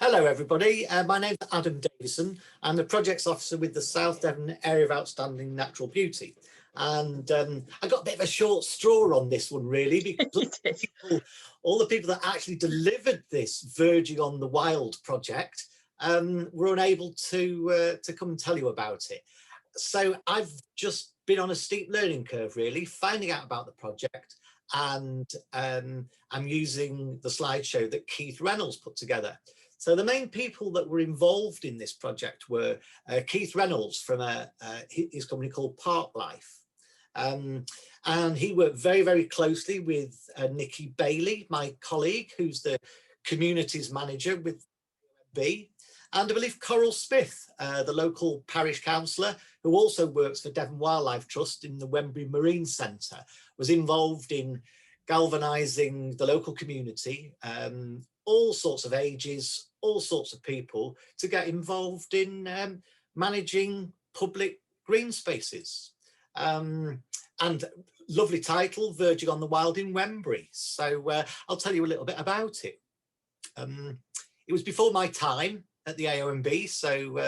Hello everybody, my name's Adam Davidson. I'm the Projects Officer with the South Devon Area of Outstanding Natural Beauty. And I got a bit of a short straw on this one really, because all the people that actually delivered this Verging on the Wild project were unable to come and tell you about it. So I've just been on a steep learning curve really, finding out about the project, and I'm using the slideshow that Keith Reynolds put together. So the main people that were involved in this project were Keith Reynolds from his company called Park Life. And he worked very, very closely with Nikki Bailey, my colleague, who's the communities manager with AONB, and I believe Coral Smith, the local parish councillor, who also works for Devon Wildlife Trust in the Wembury Marine Centre, was involved in galvanising the local community, all sorts of ages, all sorts of people, to get involved in managing public green spaces. And lovely title, Verging on the Wild in Wembury. So I'll tell you a little bit about it. It was before my time at the AONB, so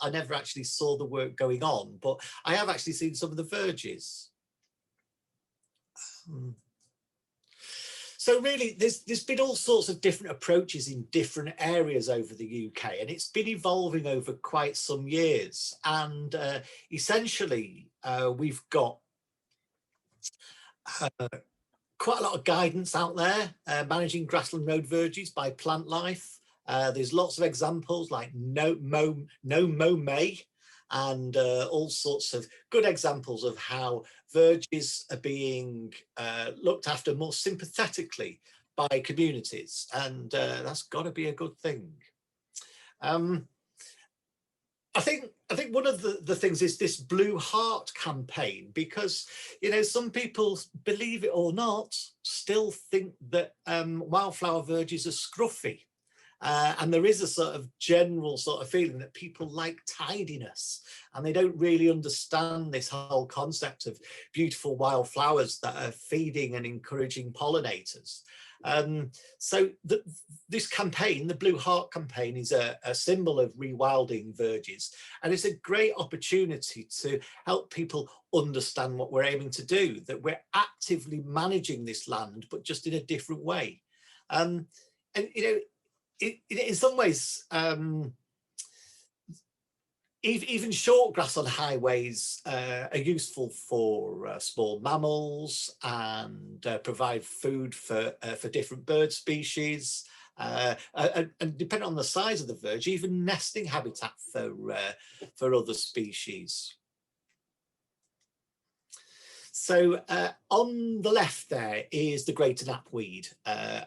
I never actually saw the work going on, but I have actually seen some of the verges. So really, there's been all sorts of different approaches in different areas over the UK, and it's been evolving over quite some years. And essentially, we've got quite a lot of guidance out there, managing grassland road verges by Plant Life. There's lots of examples like No Mow May, and all sorts of good examples of how verges are being looked after more sympathetically by communities, and that's got to be a good thing. I think one of the things is this Blue Heart campaign, because, you know, some people, believe it or not, still think that wildflower verges are scruffy. And there is a sort of general sort of feeling that people like tidiness, and they don't really understand this whole concept of beautiful wildflowers that are feeding and encouraging pollinators. So this campaign, the Blue Heart campaign, is a symbol of rewilding verges, and it's a great opportunity to help people understand what we're aiming to do, that we're actively managing this land, but just in a different way. And, you know, in some ways, even short grass on highways are useful for small mammals, and provide food for different bird species, and depending on the size of the verge, even nesting habitat for other species. So on the left there is the greater knapweed.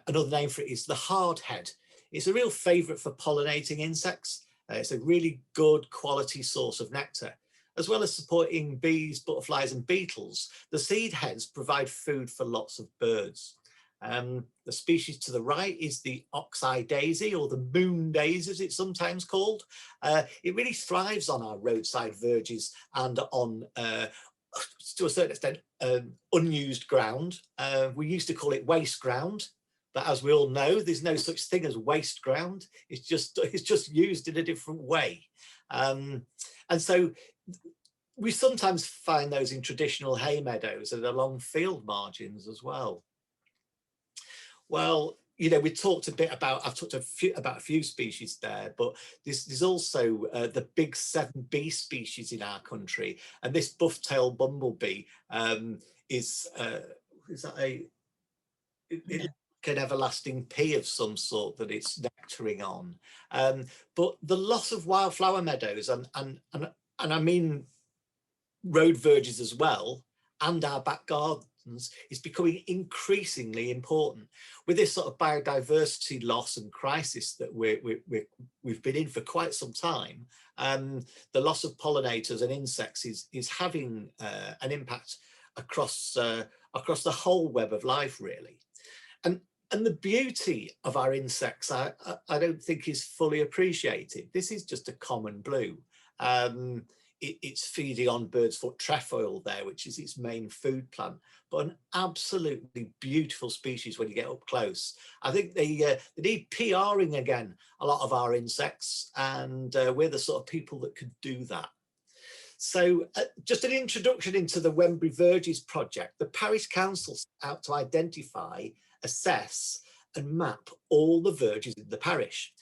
Another name for it is the hardhead. It's a real favourite for pollinating insects. It's a really good quality source of nectar. As well as supporting bees, butterflies and beetles, the seed heads provide food for lots of birds. The species to the right is the ox-eye daisy, or the moon daisy as it's sometimes called. It really thrives on our roadside verges and on, to a certain extent, unused ground. We used to call it waste ground, but as we all know, there's no such thing as waste ground. It's just used in a different way. And so we sometimes find those in traditional hay meadows and along field margins as well. Well, you know, we talked a bit about, I've talked about a few species there, but there's also the big 7 bee species in our country. And this buff-tailed bumblebee is that an everlasting pea of some sort that it's nectaring on. But the loss of wildflower meadows, and I mean road verges as well, and our back gardens, is becoming increasingly important. With this sort of biodiversity loss and crisis that we've been in for quite some time, the loss of pollinators and insects is having an impact across the whole web of life, really. And the beauty of our insects, I don't think is fully appreciated. This is just a common blue. it's feeding on bird's foot trefoil there, which is its main food plant, but an absolutely beautiful species when you get up close. I think they need PRing again, a lot of our insects, and we're the sort of people that could do that. So just an introduction into the Wildflower verges project. The parish council set out to identify, assess and map all the verges in the parish,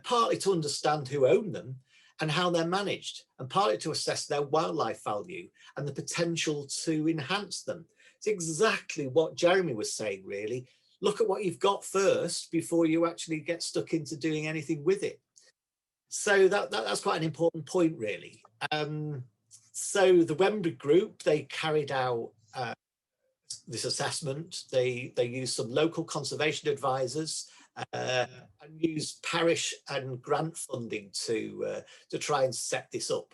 partly to understand who own them and how they're managed, and partly to assess their wildlife value and the potential to enhance them. It's exactly what Jeremy was saying, really. Look at what you've got first before you actually get stuck into doing anything with it. So that's quite an important point, really. So the Wembury group, they carried out this assessment. They used some local conservation advisors and used parish and grant funding to try and set this up.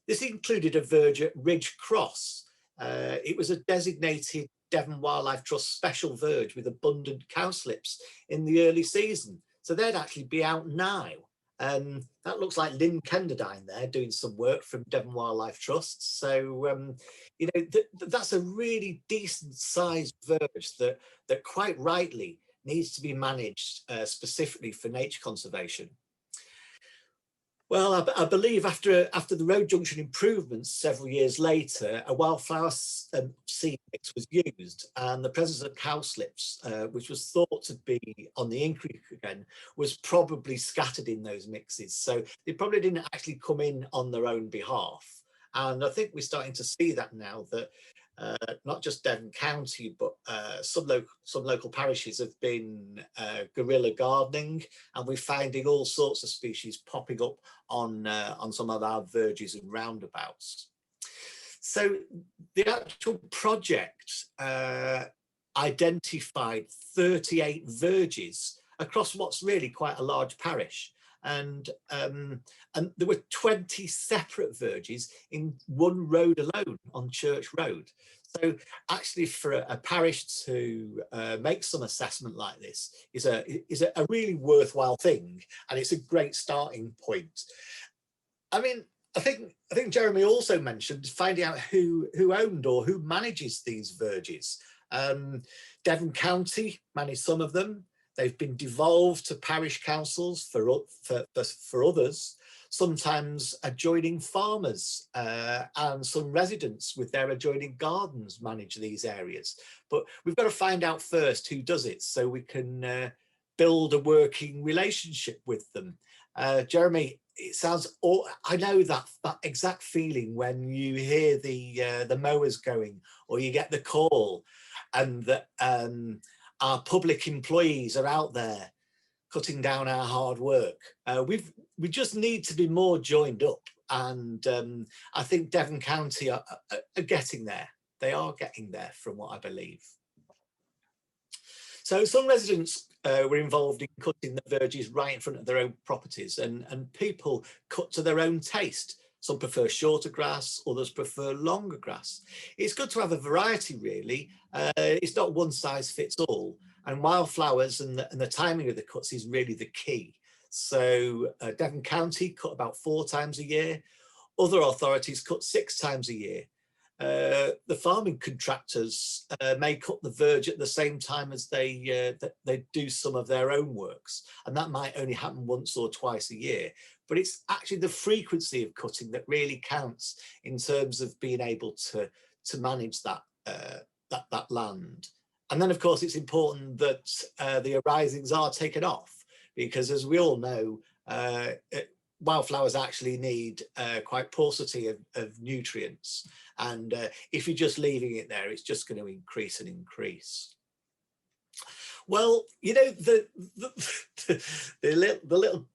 This included a verge at Ridge Cross. It was a designated Devon Wildlife Trust special verge with abundant cowslips in the early season. So they'd actually be out now. That looks like Lynn Kenderdine there doing some work from Devon Wildlife Trust. So, you know, that's a really decent sized verge that quite rightly needs to be managed specifically for nature conservation. Well, I believe after the road junction improvements several years later, a wildflower seed mix was used, and the presence of cowslips, which was thought to be on the increase again, was probably scattered in those mixes. So they probably didn't actually come in on their own behalf. And I think we're starting to see that now, that not just Devon County, but some local parishes have been guerrilla gardening, and we're finding all sorts of species popping up on some of our verges and roundabouts. So the actual project identified 38 verges across what's really quite a large parish. And there were 20 separate verges in one road alone on Church Road. So actually for a parish to make some assessment like this is a really worthwhile thing, and it's a great starting point. I mean, I think Jeremy also mentioned finding out who owned or who manages these verges. Devon County manage some of them. They've been devolved to parish councils for others, sometimes adjoining farmers and some residents with their adjoining gardens manage these areas. But we've got to find out first who does it so we can build a working relationship with them. Jeremy, it sounds, I know that exact feeling when you hear the mowers going, or you get the call, and that our public employees are out there cutting down our hard work. We just need to be more joined up, and I think Devon County are getting there. They are getting there, from what I believe. So some residents were involved in cutting the verges right in front of their own properties, and people cut to their own taste. Some prefer shorter grass, others prefer longer grass. It's good to have a variety, really. It's not one size fits all. And wildflowers and the timing of the cuts is really the key. So Devon County cut about 4 times a year. Other authorities cut 6 times a year. The farming contractors may cut the verge at the same time as they do some of their own works, and that might only happen once or twice a year. But it's actually the frequency of cutting that really counts in terms of being able to manage that land. And then, of course, it's important that the arisings are taken off, because, as we all know, wildflowers actually need quite paucity of nutrients, and if you're just leaving it there, it's just going to increase and increase. Well, you know, the little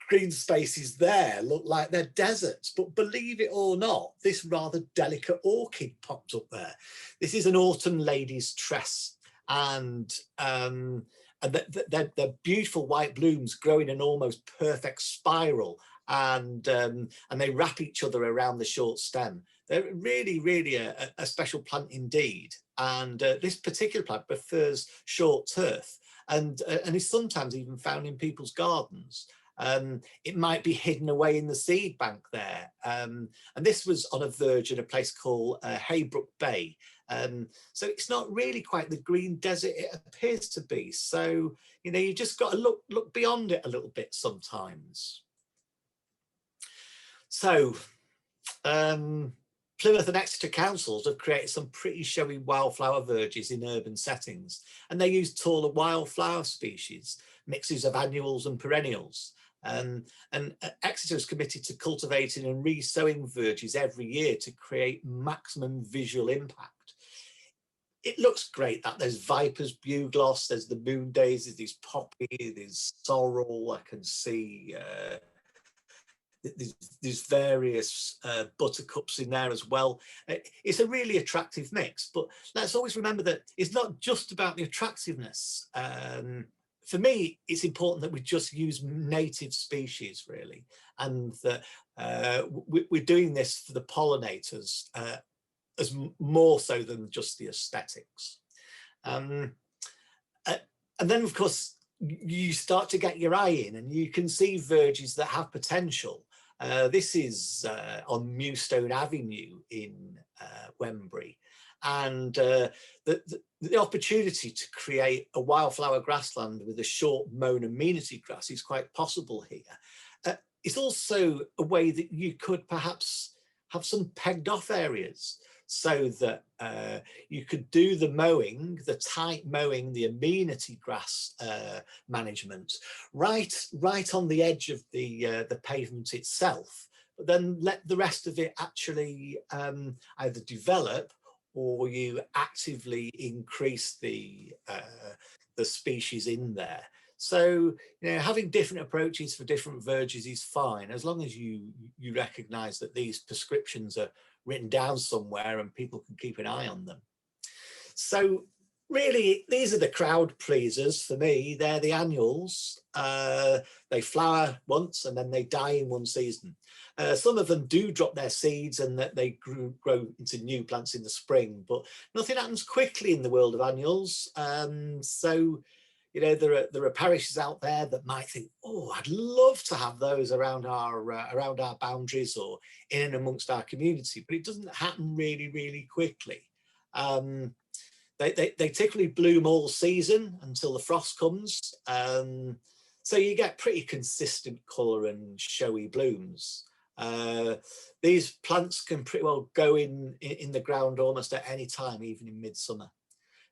green spaces there look like they're deserts, but believe it or not, this rather delicate orchid popped up there. This is an autumn lady's tress, and they're beautiful white blooms grow in an almost perfect spiral, and they wrap each other around the short stem. They're really, really a special plant indeed. And this particular plant prefers short turf, and is sometimes even found in people's gardens. it might be hidden away in the seed bank there. And this was on a verge in a place called Haybrook Bay. So it's not really quite the green desert it appears to be. So, you know, you just got to look beyond it a little bit sometimes. So Plymouth and Exeter councils have created some pretty showy wildflower verges in urban settings, and they use taller wildflower species, mixes of annuals and perennials. And Exeter is committed to cultivating and re-sowing verges every year to create maximum visual impact. It looks great that there's vipers, bugloss, there's the moon daisies, there's poppy, there's sorrel. I can see there's various buttercups in there as well. It's a really attractive mix, but let's always remember that it's not just about the attractiveness. For me, it's important that we just use native species, really, and that we're doing this for the pollinators as more so than just the aesthetics. And then, of course, you start to get your eye in and you can see verges that have potential. This is on Mewstone Avenue in Wembury. And the opportunity to create a wildflower grassland with a short mown amenity grass is quite possible here. It's also a way that you could perhaps have some pegged off areas so that you could do the mowing, the tight mowing, the amenity grass management right on the edge of the pavement itself, but then let the rest of it actually either develop or you actively increase the species in there. So, you know, having different approaches for different verges is fine, as long as you recognise that these prescriptions are written down somewhere and people can keep an eye on them. So really, these are the crowd pleasers for me. They're the annuals. They flower once and then they die in one season. Some of them do drop their seeds and that they grow into new plants in the spring, but nothing happens quickly in the world of annuals. So, you know, there are parishes out there that might think, oh, I'd love to have those around our boundaries or in and amongst our community, but it doesn't happen really quickly. They typically bloom all season until the frost comes. So you get pretty consistent colour and showy blooms. These plants can pretty well go in the ground almost at any time, even in midsummer.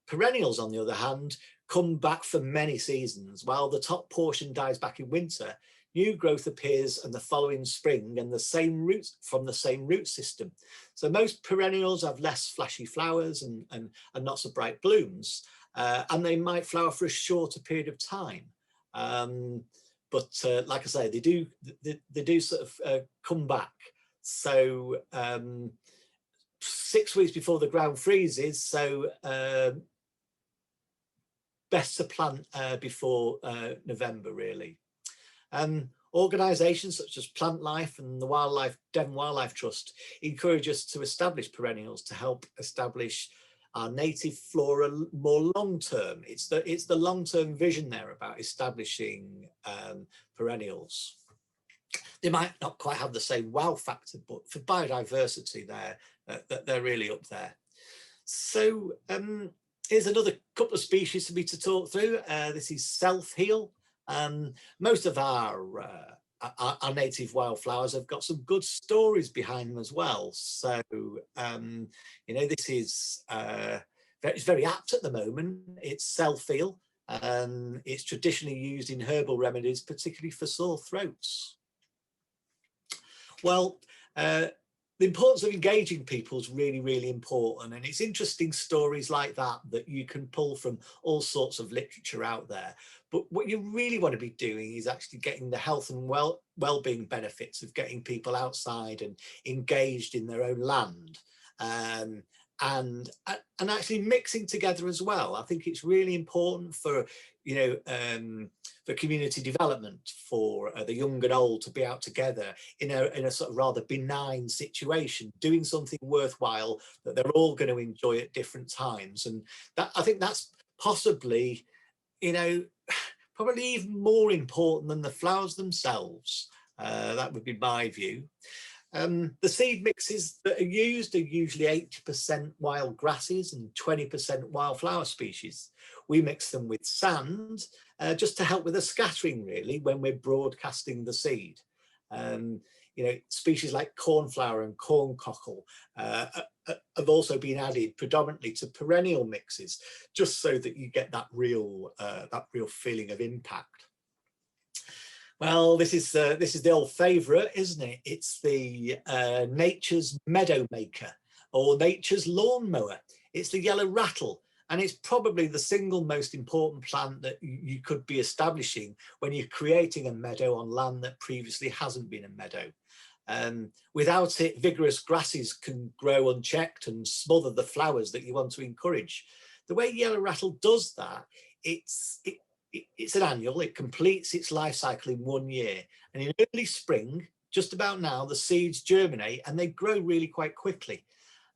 Perennials, on the other hand, come back for many seasons. While the top portion dies back in winter, new growth appears in the following spring and the same roots from the same root system. So most perennials have less flashy flowers and not so bright blooms, and they might flower for a shorter period of time. But like I say, they do sort of come back. So 6 weeks before the ground freezes, so best to plant before November, really. Organisations such as Plant Life and the Devon Wildlife Trust encourage us to establish perennials to help establish our native flora more long-term. It's the long-term vision there about establishing perennials. They might not quite have the same wow factor, but for biodiversity, they're really up there. So here's another couple of species for me to talk through. This is Selfheal. Most of our native wildflowers have got some good stories behind them as well. So, you know, this is it's very apt at the moment. It's Selfheal. It's traditionally used in herbal remedies, particularly for sore throats. Well, the importance of engaging people is really important, and it's interesting stories like that you can pull from all sorts of literature out there. But what you really want to be doing is actually getting the health and well-being benefits of getting people outside and engaged in their own land, and actually mixing together as well. I think it's really important for, you know, for community development, for the young and old to be out together in a sort of rather benign situation, doing something worthwhile that they're all going to enjoy at different times. And that, I think that's possibly, you know, probably even more important than the flowers themselves. That would be my view. The seed mixes that are used are usually 80% wild grasses and 20% wildflower species. We mix them with sand just to help with the scattering, really, when we're broadcasting the seed. You know, species like cornflower and corncockle have also been added predominantly to perennial mixes, just so that you get that real feeling of impact. Well, this is the old favourite, isn't it? It's the nature's meadow maker or nature's lawnmower. It's the yellow rattle, and it's probably the single most important plant that you could be establishing when you're creating a meadow on land that previously hasn't been a meadow. Without it, vigorous grasses can grow unchecked and smother the flowers that you want to encourage. The way yellow rattle does that, it's an annual. It completes its life cycle in 1 year, and in early spring, just about now, the seeds germinate and they grow really quite quickly.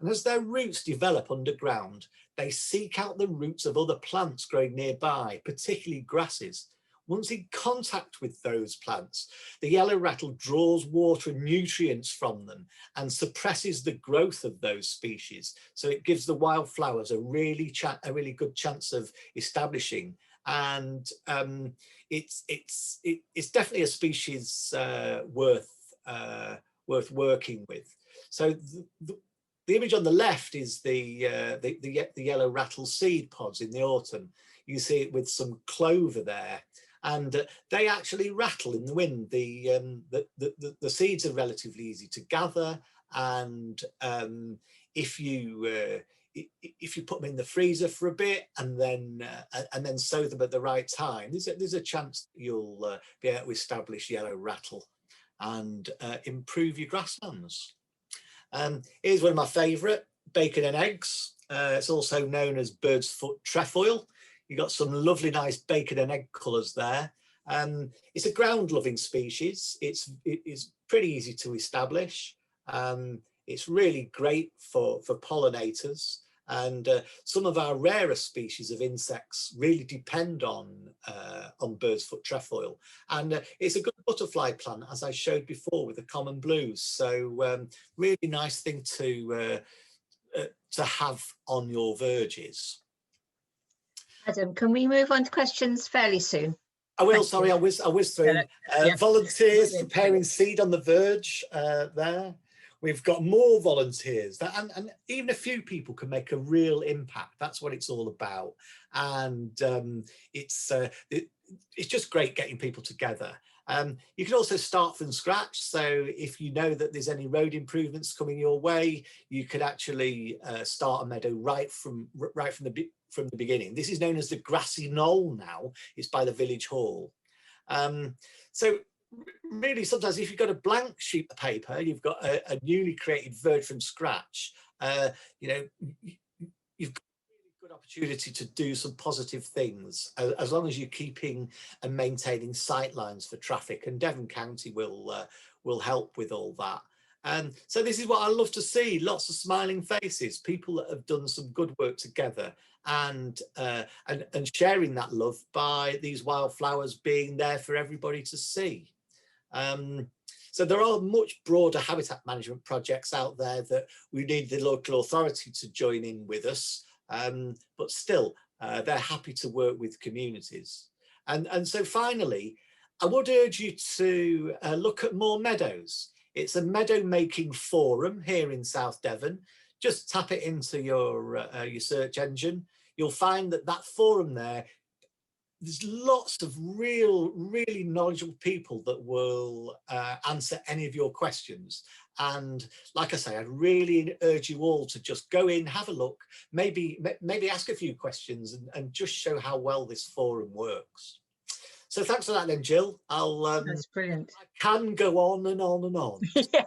And as their roots develop underground, they seek out the roots of other plants growing nearby, particularly grasses. Once in contact with those plants, the yellow rattle draws water and nutrients from them and suppresses the growth of those species. So it gives the wildflowers a really good chance of establishing. And it's definitely a species worth working with. So the image on the left is the yellow rattle seed pods in the autumn. You can see it with some clover there, and they actually rattle in the wind. The seeds are relatively easy to gather, and if you put them in the freezer for a bit and then sow them at the right time, there's a chance that you'll be able to establish yellow rattle and improve your grasslands. Here's one of my favourite, bacon and eggs. It's also known as bird's foot trefoil. You've got some lovely, nice bacon and egg colours there. It's a ground-loving species. It's pretty easy to establish. It's really great for pollinators. And some of our rarer species of insects really depend on bird's foot trefoil. And it's a good butterfly plant, as I showed before, with the common blues. So really nice thing to have on your verges. Adam, can we move on to questions fairly soon? I will. Sorry, I was through. Volunteers preparing seed on the verge there. We've got more volunteers, and even a few people can make a real impact. That's what it's all about, and it's just great getting people together. You can also start from scratch. So if you know that there's any road improvements coming your way, you could actually start a meadow right from the beginning. This is known as the grassy knoll now. It's by the village hall. So really, sometimes if you've got a blank sheet of paper, you've got a newly created verge from scratch, you know, you've got a really good opportunity to do some positive things, as long as you're keeping and maintaining sight lines for traffic, and Devon County will help with all that. So this is what I love to see, lots of smiling faces, people that have done some good work together, and sharing that love by these wildflowers being there for everybody to see. So there are much broader habitat management projects out there that we need the local authority to join in with us, but still they're happy to work with communities. And so finally, I would urge you to look at more meadows. It's a meadow making forum here in South Devon. Just tap it into your search engine. You'll find that forum there, there's lots of really knowledgeable people that will answer any of your questions. And like I say, I really urge you all to just go in, have a look, maybe ask a few questions and just show how well this forum works. So thanks for that then, Jill. That's brilliant. I can go on and on and on. Yeah,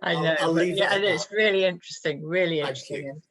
I know. I'll leave it at that. It's really interesting, really interesting.